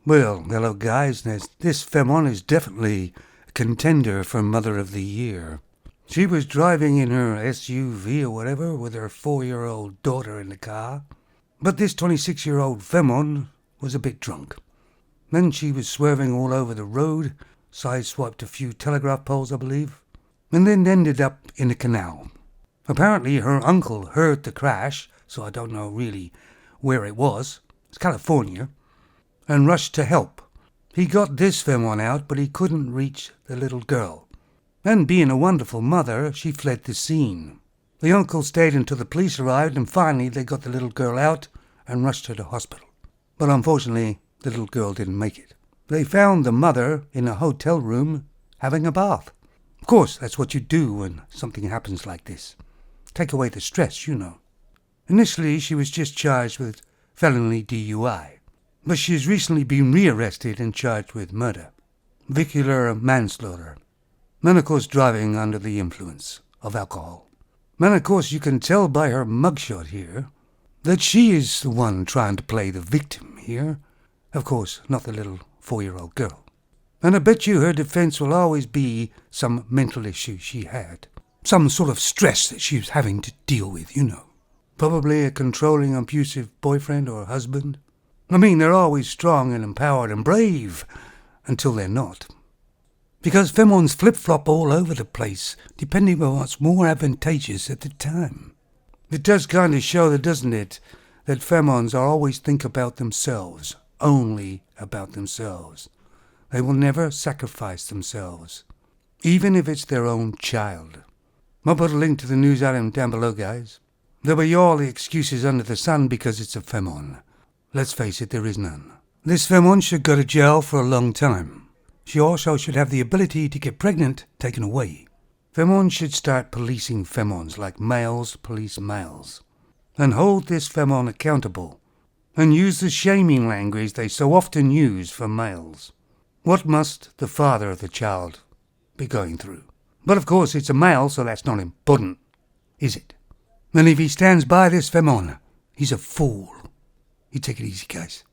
Well, hello guys, this Femon is definitely a contender for Mother of the Year. She was driving in her SUV or whatever with her 4-year-old daughter in the car. But this 26-year-old Femon was a bit drunk. Then she was swerving all over the road, sideswiped a few telegraph poles I believe, and then ended up in a canal. Apparently her uncle heard the crash, so I don't know really where it was. It's California. And rushed to help. He got this Femon out, but he couldn't reach the little girl. And being a wonderful mother, she fled the scene. The uncle stayed until the police arrived, and finally they got the little girl out and rushed her to hospital. But unfortunately, the little girl didn't make it. They found the mother in a hotel room having a bath. Of course, that's what you do when something happens like this. Take away the stress, you know. Initially, she was just charged with felony DUI. But she has recently been rearrested and charged with murder, vehicular manslaughter, and of course driving under the influence of alcohol. And of course you can tell by her mugshot here that she is the one trying to play the victim here. Of course, not the little 4-year-old girl. And I bet you her defense will always be some mental issue she had. Some sort of stress that she was having to deal with, you know. Probably a controlling, abusive boyfriend or husband. I mean, they're always strong and empowered and brave until they're not. Because Femons flip-flop all over the place, depending on what's more advantageous at the time. It does kind of show, doesn't it, that Femons always think about themselves, only about themselves. They will never sacrifice themselves, even if it's their own child. I'll put a link to the news item down below, guys. There'll be all the excuses under the sun because it's a Femon. Let's face it, there is none. This Femon should go to jail for a long time. She also should have the ability to get pregnant taken away. Femon should start policing Femons like males police males. And hold this Femon accountable. And use the shaming language they so often use for males. What must the father of the child be going through? But of course it's a male, so that's not important, is it? And if he stands by this Femon, he's a fool. You take it easy, guys.